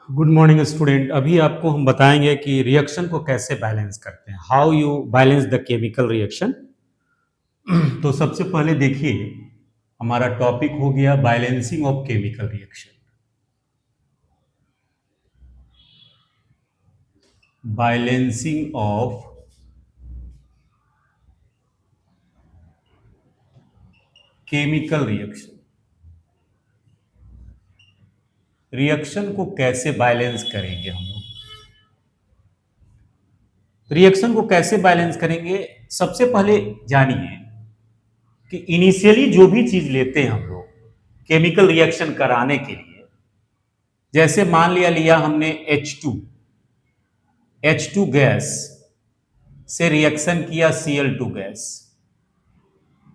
Good morning student. अभी आपको हम बताएंगे कि रिएक्शन को कैसे बैलेंस करते हैं, how you balance the chemical reaction. तो सबसे पहले देखिए, हमारा टॉपिक हो गया balancing of chemical reaction. Balancing of chemical reaction. Reaction को कैसे बैलेंस करेंगे हम लोग? रिएक्शन को कैसे बैलेंस करेंगे, सबसे पहले जानिए कि इनिशियली जो भी चीज लेते हैं हम लोग केमिकल रिएक्शन कराने के लिए, जैसे मान लिया लिया हमने H2 गैस से रिएक्शन किया Cl2 गैस,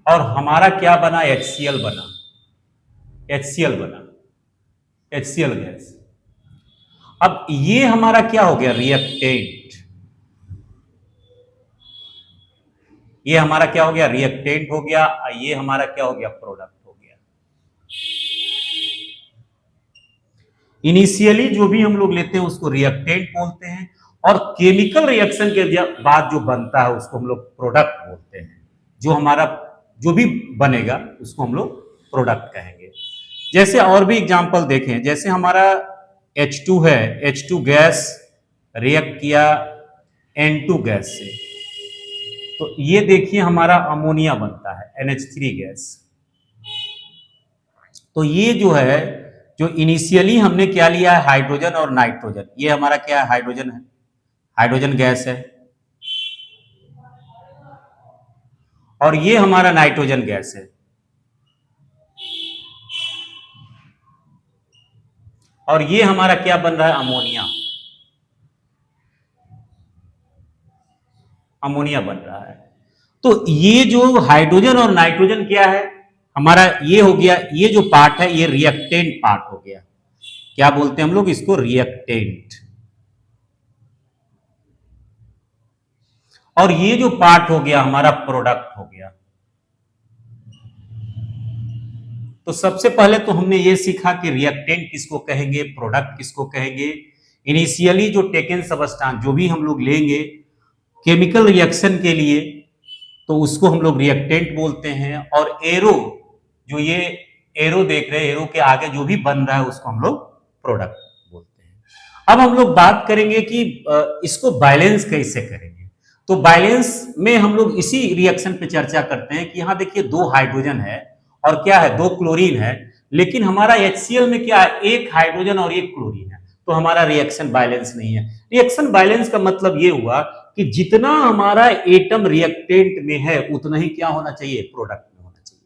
और हमारा क्या बना? HCl बना। HCl बना, HCl गैस। अब ये हमारा क्या हो गया? रिएक्टेंट। ये हमारा क्या हो गया? रिएक्टेंट हो गया। ये हमारा क्या हो गया? प्रोडक्ट हो गया। इनिशियली जो भी हम लोग लेते हैं उसको रिएक्टेंट बोलते हैं, और केमिकल रिएक्शन के बाद जो बनता है उसको हम लोग प्रोडक्ट बोलते हैं। जो हमारा जो भी बनेगा उसको हम लोग प्रोडक्ट कहेंगे। जैसे और भी एग्जांपल देखें, जैसे हमारा H2 है, H2 गैस रिएक्ट किया N2 गैस से, तो ये देखिए हमारा अमोनिया बनता है NH3 गैस। तो ये जो है, जो इनिशियली हमने क्या लिया है, हाइड्रोजन और नाइट्रोजन, ये हमारा क्या है? हाइड्रोजन है, हाइड्रोजन गैस है। और ये हमारा नाइट्रोजन गैस है। और ये हमारा क्या बन रहा है? अमोनिया। अमोनिया बन रहा है। तो ये जो हाइड्रोजन और नाइट्रोजन क्या है हमारा? ये हो गया, ये जो पार्ट है ये रिएक्टेंट पार्ट हो गया। क्या बोलते हैं हम लोग इसको? रिएक्टेंट। और ये जो पार्ट हो गया हमारा प्रोडक्ट हो गया। तो सबसे पहले तो हमने ये सीखा कि रिएक्टेंट किसको कहेंगे, प्रोडक्ट किसको कहेंगे। इनिशियली जो टेकन सबस्टांस जो भी हम लोग लेंगे केमिकल रिएक्शन के लिए, तो उसको हम लोग रिएक्टेंट बोलते हैं। और एरो, जो ये एरो देख रहे हैं, एरो के आगे जो भी बन रहा है उसको हम लोग प्रोडक्ट बोलते हैं। अब हम लोग बात करेंगे कि इसको बैलेंस कैसे करेंगे। तो बैलेंस में हम लोग इसी रिएक्शन पे चर्चा करते हैं कि यहां देखिए दो हाइड्रोजन है और क्या है? दो क्लोरीन है। लेकिन हमारा HCl में क्या है? एक हाइड्रोजन और एक क्लोरीन है। तो हमारा रिएक्शन बैलेंस नहीं है। रिएक्शन बैलेंस का मतलब ये हुआ कि जितना हमारा एटम रिएक्टेंट में है उतना ही क्या होना चाहिए? प्रोडक्ट में होना चाहिए।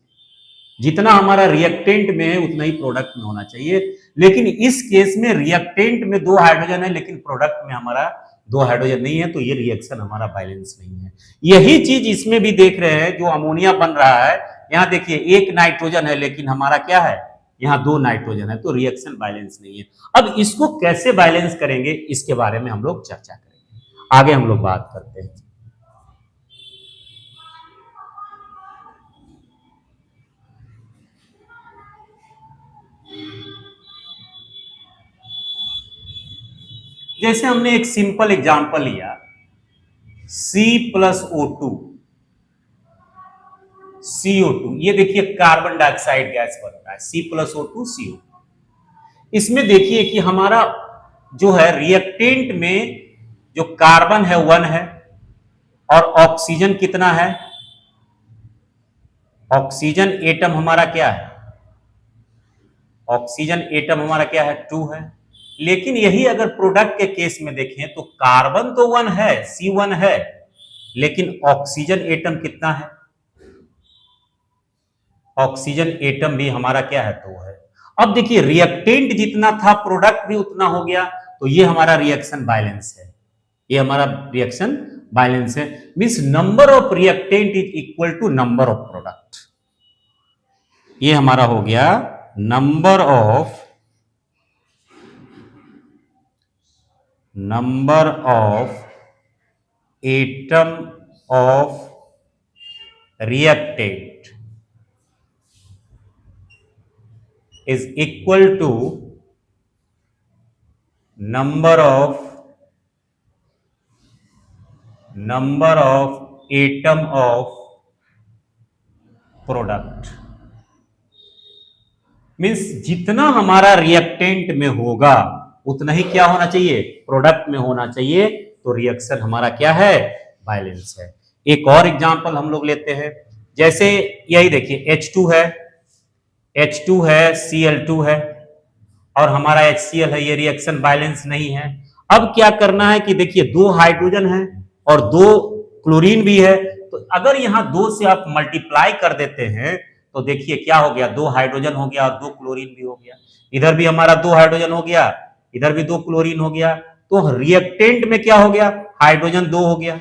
जितना हमारा रिएक्टेंट में है उतना ही प्रोडक्ट में होना चाहिए। लेकिन इस केस में रिएक्टेंट में दो हाइड्रोजन है लेकिन प्रोडक्ट में हमारा दो हाइड्रोजन नहीं है, तो ये रिएक्शन हमारा बैलेंस नहीं है। यही चीज इसमें भी देख रहे हैं, जो अमोनिया बन रहा है। यहां देखिए एक नाइट्रोजन है लेकिन हमारा क्या है? यहाँ दो नाइट्रोजन है, तो रिएक्शन बैलेंस नहीं है। अब इसको कैसे बैलेंस करेंगे इसके बारे में हम लोग चर्चा करेंगे, आगे हम लोग बात करते हैं। जैसे हमने एक सिंपल एग्जांपल लिया, C+O2, CO2, ये देखिए कार्बन डाइऑक्साइड गैस बन रहा है, C+O2 CO2। इसमें देखिए कि हमारा जो है रिएक्टेंट में जो कार्बन है 1 है, और ऑक्सीजन कितना है? ऑक्सीजन एटम हमारा क्या है? ऑक्सीजन एटम हमारा क्या है? 2 है। लेकिन यही अगर प्रोडक्ट के केस में देखें तो कार्बन तो 1 है, C1 है, लेकिन ऑक्सीजन एटम कितना है? ऑक्सीजन एटम भी हमारा क्या है? 2 है। अब देखिए रिएक्टेंट जितना था प्रोडक्ट भी उतना हो गया, तो ये हमारा रिएक्शन बैलेंस है। ये हमारा रिएक्शन बैलेंस है, means number of reactant is equal to number of product. ये हमारा हो गया number of atom of reactant is equal to number of atom of product, means जितना हमारा रिएक्टेंट में होगा उतना ही क्या होना चाहिए, प्रोडक्ट में होना चाहिए। तो रिएक्शन हमारा क्या है, बैलेंस है। एक और एग्जांपल हम लोग लेते हैं, जैसे यही देखिए H2 है, H2 है, Cl2 है और हमारा HCl है, ये रिएक्शन बैलेंस नहीं है। अब क्या करना है कि देखिए दो हाइड्रोजन है और दो क्लोरीन भी है, तो अगर यहां दो से आप मल्टीप्लाई कर देते हैं तो देखिए क्या हो गया, दो हाइड्रोजन हो गया और दो क्लोरीन भी हो गया। इधर भी हमारा दो हाइड्रोजन हो गया, इधर भी दो क्लोरीन हो गया। तो रिएक्टेंट में क्या हो गया, हाइड्रोजन दो हो गया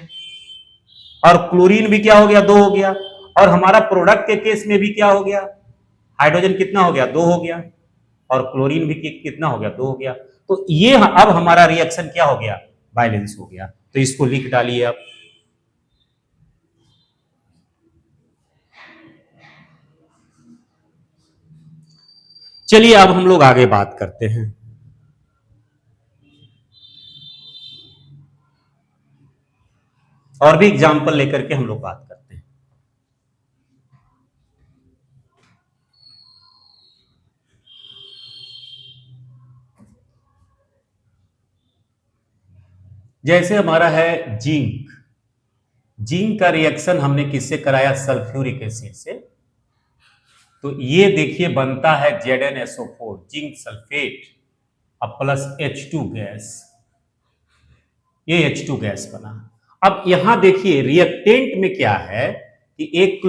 और क्लोरीन भी क्या हो गया, दो हो गया। और हमारा प्रोडक्ट के केस में भी क्या हो गया, हाइड्रोजन कितना हो गया, दो हो गया और क्लोरीन भी कितना हो गया, दो हो गया। तो ये अब हमारा रिएक्शन क्या हो गया, बैलेंस हो गया। तो इसको लिख डालिए आप। चलिए अब हम लोग आगे बात करते हैं। और भी एग्जाम्पल लेकर के हम लोग बात करते हैं। जैसे हमारा है जिंक, जिंक का रिएक्शन हमने किससे कराया, सल्फ्यूरिक एसिड से। तो ये देखिए बनता है ZnSO4 जिंक सल्फेट अब प्लस H2 गैस, ये H2 गैस बना। अब यहां देखिए रिएक्टेंट में क्या है कि एक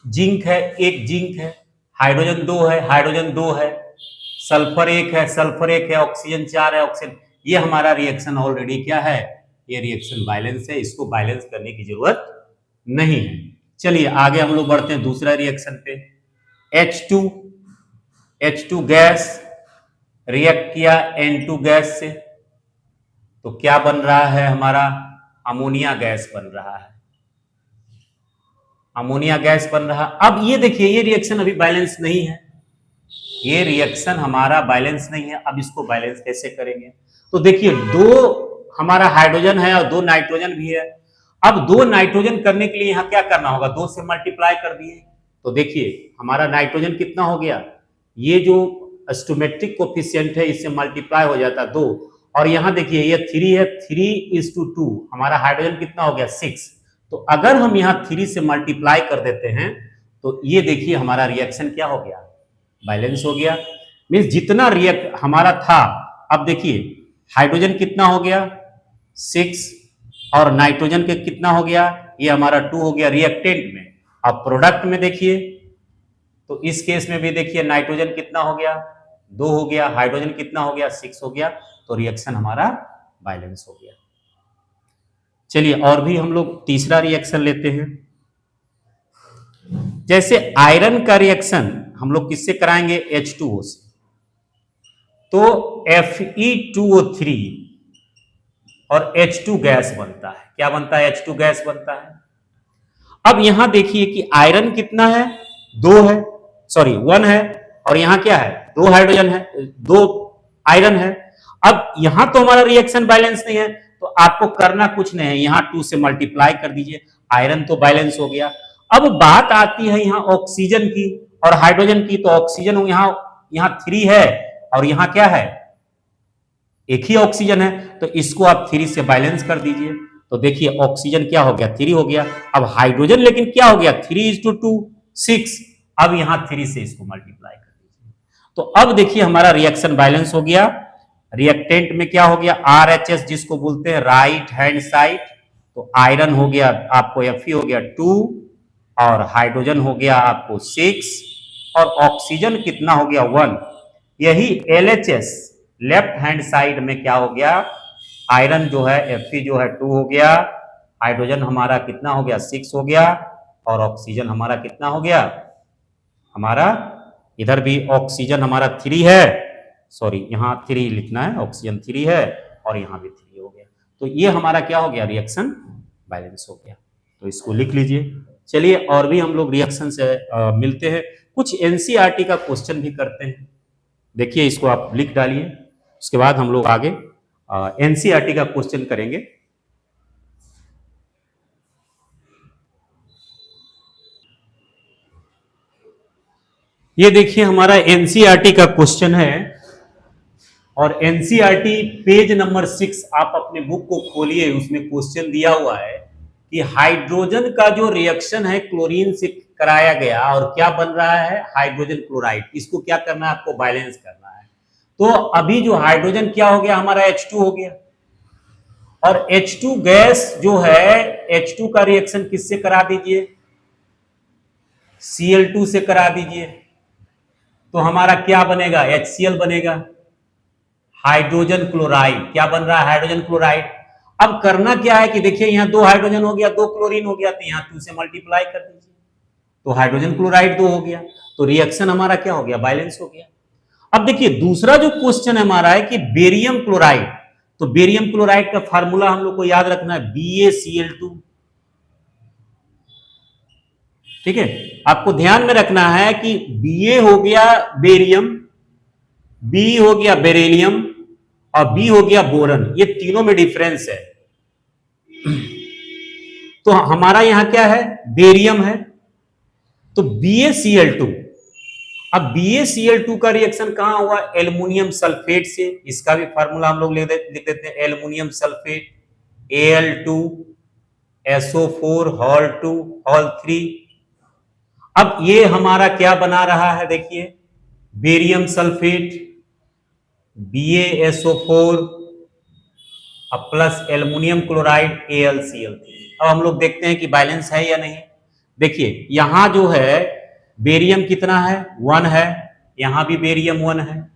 जिंक है, एक जिंक है, हाइड्रोजन दो है, हाइड्रोजन दो है, सल्फर एक है, सल्फर एक है, ऑक्सीजन चार है, ऑक्सीजन। ये हमारा रिएक्शन ऑलरेडी क्या है, ये रिएक्शन बैलेंस है, इसको बैलेंस करने की जरूरत नहीं है। चलिए आगे हम लोग बढ़ते हैं दूसरा रिएक्शन पे। H2 गैस रिएक्ट किया N2 गैस से, तो क्या बन रहा है हमारा, अमोनिया गैस बन रहा है, अमोनिया गैस बन रहा। अब ये देखिए ये रिएक्शन अभी बैलेंस नहीं है, ये रिएक्शन हमारा बैलेंस नहीं है। अब इसको बैलेंस कैसे करेंगे, तो देखिए दो हमारा हाइड्रोजन है और दो नाइट्रोजन भी है। अब दो नाइट्रोजन करने के लिए यहां क्या करना होगा, दो से मल्टीप्लाई कर दिए। तो देखिए हमारा नाइट्रोजन कितना हो गया, ये जो स्टोमेट्रिक कोफिशिएंट है इससे मल्टीप्लाई हो जाता है दो, और यहां देखिए ये थ्री है, 3:2, हमारा हाइड्रोजन कितना हो गया, 6। तो अगर हम यहां 3 से मल्टीप्लाई कर देते हैं तो ये देखिए हमारा रिएक्शन क्या हो गया, बैलेंस हो गया। मीन्स जितना रिएक्ट हमारा था, अब देखिए हाइड्रोजन कितना हो गया 6 और नाइट्रोजन के कितना हो गया, ये हमारा 2 हो गया रिएक्टेंट में। अब प्रोडक्ट में देखिए तो इस केस में भी देखिए नाइट्रोजन कितना हो गया, 2 हो गया, हाइड्रोजन कितना हो गया, 6 हो गया। तो रिएक्शन हमारा बैलेंस हो गया। चलिए और भी हम लोग तीसरा रिएक्शन लेते हैं। जैसे आयरन का रिएक्शन हम लोग किससे कराएंगे, H2O से। तो Fe2O3 और H2 गैस बनता है, क्या बनता है, H2 गैस बनता है। अब यहां देखिए कि आयरन कितना है, 2 है, सॉरी 1 है, और यहां क्या है, 2 हाइड्रोजन है, 2 आयरन है। अब यहां तो हमारा रिएक्शन बैलेंस नहीं है, तो आपको करना कुछ नहीं है, यहां 2 से मल्टीप्लाई कर दीजिए, आयरन तो बैलेंस हो गया। अब बात आती है यहां ऑक्सीजन की और हाइड्रोजन की। तो ऑक्सीजन यहां 3 है और यहां क्या है, एक ही ऑक्सीजन है, तो इसको आप 3 से बैलेंस कर दीजिए। तो देखिए ऑक्सीजन क्या हो गया, 3 हो गया। अब हाइड्रोजन लेकिन क्या हो गया, 3:2, 6। अब यहां 3 से इसको मल्टीप्लाई कर दीजिए। तो अब देखिए हमारा रिएक्शन बैलेंस हो गया। रिएक्टेंट में क्या हो गया, RHS जिसको बोलते हैं राइट हैंड साइड। तो आयरन हो गया आपको Fe हो गया 2 और हाइड्रोजन हो गया आपको 6 और ऑक्सीजन कितना हो गया 1। यही LHS लेफ्ट हैंड साइड में क्या हो गया, आयरन जो है Fe जो है 2 हो गया, हाइड्रोजन हमारा कितना हो गया 6 हो गया और ऑक्सीजन हमारा कितना हो गया, हमारा इधर भी ऑक्सीजन हमारा 3 है, सॉरी यहां 3 लिखना है, ऑक्सीजन 3 है और यहां भी 3 हो गया। तो ये हमारा क्या हो गया, रिएक्शन बैलेंस हो गया। तो इसको लिख लीजिए। चलिए और भी हम लोग रिएक्शन से मिलते हैं, कुछ एनसीईआरटी का क्वेश्चन भी करते हैं। देखिए इसको आप लिख डालिए। उसके बाद हम लोग आगे एनसीईआरटी का क्वेश्चन करेंगे। ये देखिए हमारा एनसीईआरटी का क्वेश्चन है और एनसीईआरटी पेज नंबर 6 आप अपने बुक को खोलिए, उसमें क्वेश्चन दिया हुआ है कि हाइड्रोजन का जो रिएक्शन है क्लोरीन से कराया गया और क्या बन रहा है, हाइड्रोजन क्लोराइड। इसको क्या करना है, आपको बैलेंस करना है। तो अभी जो हाइड्रोजन क्या हो गया हमारा, H2 हो गया, और H2 गैस जो है, H2 का रिएक्शन किससे करा दीजिए, Cl2 से करा दीजिए, तो हमारा क्या बनेगा, HCl बनेगा, हाइड्रोजन क्लोराइड। क्या बन रहा है, हाइड्रोजन क्लोराइड। अब करना क्या है कि देखिए यहां 2 हाइड्रोजन हो गया, 2 क्लोरीन हो गया, तो यहां 2 से मल्टीप्लाई कर दीजिए, तो हाइड्रोजन क्लोराइड 2 हो गया, तो रिएक्शन हमारा क्या हो गया, बैलेंस हो गया। अब देखिए दूसरा जो क्वेश्चन हमारा है कि बेरियम क्लोराइड, तो बेरियम क्लोराइड का फार्मूला हम लोग को याद रखना है, BaCl2। ठीक है, आपको ध्यान में रखना है कि Ba हो गया बेरियम, B हो गया बेरिलियम और B हो गया बोरन, ये तीनों में डिफरेंस है। तो हमारा यहां क्या है, बेरियम है, तो BaCl2। अब BaCl2 का रिएक्शन कहां हुआ, एल्युमिनियम सल्फेट से। इसका भी फार्मूला हम लोग लिख देते हैं, aluminium sulphate Al2SO4 hall 2 hall 3। अब ये हमारा क्या बना रहा है, देखिए barium sulphate BaSO4 plus aluminium chloride AlCl3। अब हम लोग देखते हैं कि बैलेंस है या नहीं। देखिए यहां जो है बेरियम कितना है, 1 है, यहां भी बेरियम 1 है,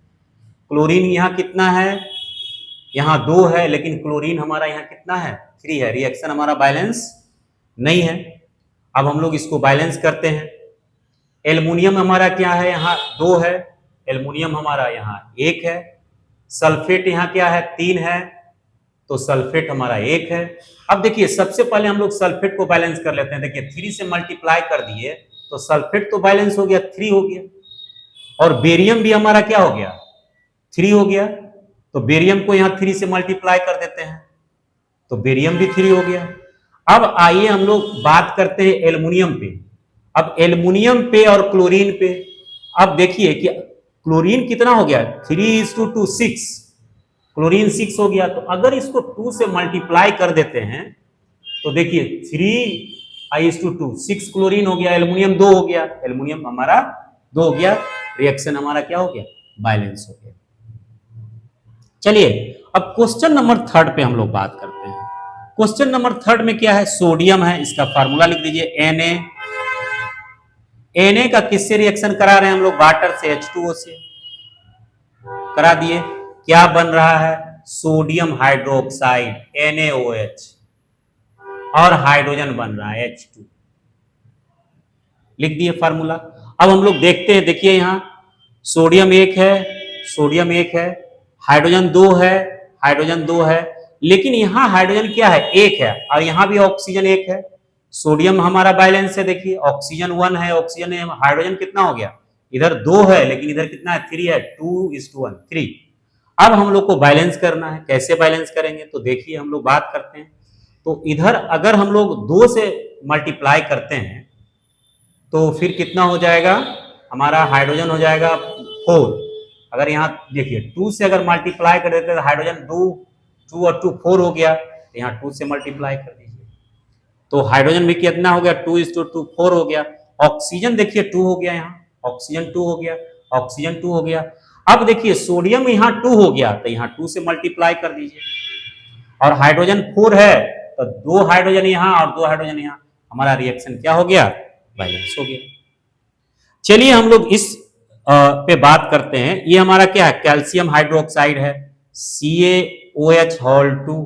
क्लोरीन यहां कितना है, यहां 2 है, लेकिन क्लोरीन हमारा यहां कितना है, 3 है, रिएक्शन हमारा बैलेंस नहीं है। अब हम लोग इसको बैलेंस करते हैं। एल्युमिनियम हमारा क्या है, यहाँ 2 है, एल्युमिनियम हमारा यहाँ 1 है, सल्फेट यहाँ क्या है, 3 है, तो सल्फेट हमारा 1 है। अब देखिए सबसे पहले हम लोग सल्फेट को बैलेंस कर लेते हैं। देखिए 3 से मल्टीप्लाई कर दिए तो सल्फेट तो बैलेंस हो गया, 3 हो गया, और बेरियम भी हमारा क्या हो गया, 3 हो गया, तो बेरियम को यहाँ 3 से मल्टीप्लाई कर देते हैं तो बेरियम भी 3 हो गया। अब आइए हम लोग बात करते हैं एल्युमिनियम पे। अब एल्युमिनियम पे और क्लोरीन पे, अब देखिए कि क्लोरीन कितना हो गया, 3:2 6, क्लोरीन 6 हो गया, तो अगर इसको 2 से मल्टीप्लाई कर देते हैं तो देखिए 3:2 6 क्लोरीन हो गया, एल्युमिनियम 2 हो गया, एल्युमिनियम हमारा 2 हो गया, रिएक्शन हमारा क्या हो गया, बैलेंस हो गया। चलिए अब क्वेश्चन नंबर 3 पे हम लोग बात करते हैं। क्वेश्चन नंबर 3 में क्या है, सोडियम है, इसका फार्मूला लिख दीजिए Na। Na का किससे रिएक्शन करा रहे हैं हम लोग, वाटर से, H2O से करा दिए, क्या बन रहा है, सोडियम हाइड्रोक्साइड NaOH, और हाइड्रोजन बन रहा है H2, लिख दिए फार्मूला। अब हम लोग देखते हैं, देखिए यहां सोडियम 1 है, सोडियम 1 है, हाइड्रोजन 2 है, हाइड्रोजन 2 है, लेकिन यहां हाइड्रोजन क्या है, 1 है, और यहां भी ऑक्सीजन 1 है। सोडियम हमारा बैलेंस है, देखिए ऑक्सीजन 1 है, ऑक्सीजन है, हाइड्रोजन कितना हो गया, इधर 2 है, लेकिन इधर कितना है, 3 है, 2:1 3। अब हम लोग को बैलेंस करना है, कैसे बैलेंस करेंगे, तो देखिए हम लोग बात करते हैं। तो इधर अगर हम लोग 2 से मल्टीप्लाई करते हैं तो फिर कितना हो जाएगा, हमारा हाइड्रोजन हो जाएगा 4। अगर यहाँ देखिए 2 से अगर मल्टीप्लाई कर देते तो हाइड्रोजन 2 और 2 4 हो गया, तो यहाँ 2 से मल्टीप्लाई कर दीजिए, तो हाइड्रोजन भी कितना हो गया, 2:2 4 हो गया। ऑक्सीजन देखिए 2 हो गया, यहाँ ऑक्सीजन 2 हो गया, ऑक्सीजन 2 हो गया। अब देखिए सोडियम यहाँ 2 हो गया, तो यहाँ 2 से मल्टीप्लाई कर दीजिए, और हाइड्रोजन 4 है, तो 2 हाइड्रोजन यहाँ और 2 हाइड्रोजन यहाँ, हमारा रिएक्शन क्या हो गया, बैलेंस हो गया। चलिए हम लोग इस पे बात करते हैं। ये हमारा क्या है, कैल्शियम हाइड्रोक्साइड है, CaOH हॉल 2,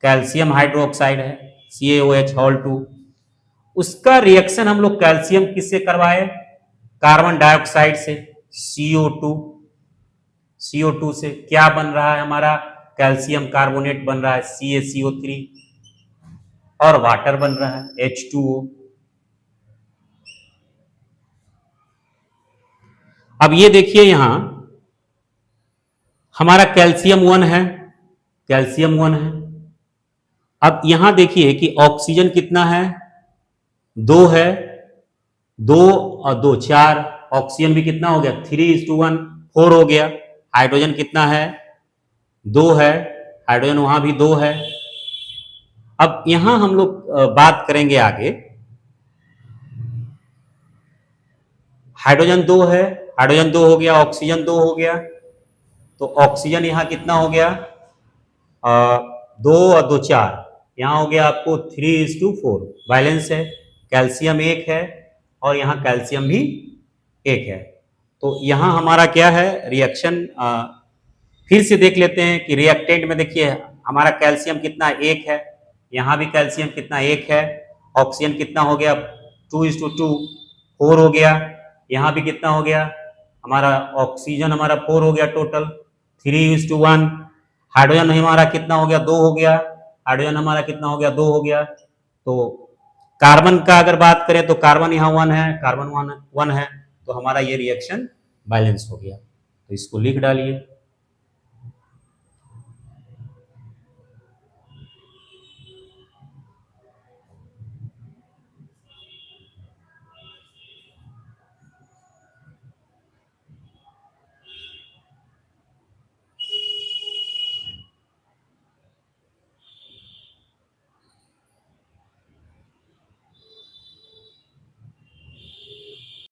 कैल्शियम हाइड्रोक्साइड है, CaOH हॉल 2। उसका रिएक्शन हम लोग कैल्शियम किससे करवाए, कार्बन डाइऑक्साइड से, CO2, CO2 से क्या बन रहा है हमारा, कैल्शियम कार्बोनेट बन रहा है, CaCO3, और वाटर बन रहा है H2O। अब ये देखिए यहां हमारा कैल्शियम 1 है, कैल्शियम 1 है। अब यहां देखिए कि ऑक्सीजन कितना है, 2 है, 2 और 2 4। ऑक्सीजन भी कितना हो गया, 3:1, 4 हो गया। हाइड्रोजन कितना है, 2 है, हाइड्रोजन वहां भी 2 है। अब यहां हम लोग बात करेंगे आगे, हाइड्रोजन 2 है, हाइड्रोजन 2 हो गया, ऑक्सीजन 2 हो गया, तो ऑक्सीजन यहां कितना हो गया, 2 और 2 4, यहां हो गया आपको 3:4, बैलेंस है। कैल्शियम 1 है और यहां कैल्शियम भी 1 है। तो यहां हमारा क्या है रिएक्शन, फिर से देख लेते हैं कि रिएक्टेंट में देखिए हमारा कैल्शियम कितना 1 है, यहां भी कैल्शियम कितना 1 है, ऑक्सीजन कितना हो गया 2:2, 4 हो गया, यहां भी कितना हो गया हमारा ऑक्सीजन हमारा 4 हो गया टोटल, 3:1। हाइड्रोजन हमारा कितना हो गया 2 हो गया, हाइड्रोजन हमारा कितना हो गया 2 हो गया। तो कार्बन का अगर बात करें तो कार्बन यहाँ 1 है, कार्बन 1 है, तो हमारा ये रिएक्शन बैलेंस हो गया। तो इसको लिख डालिए।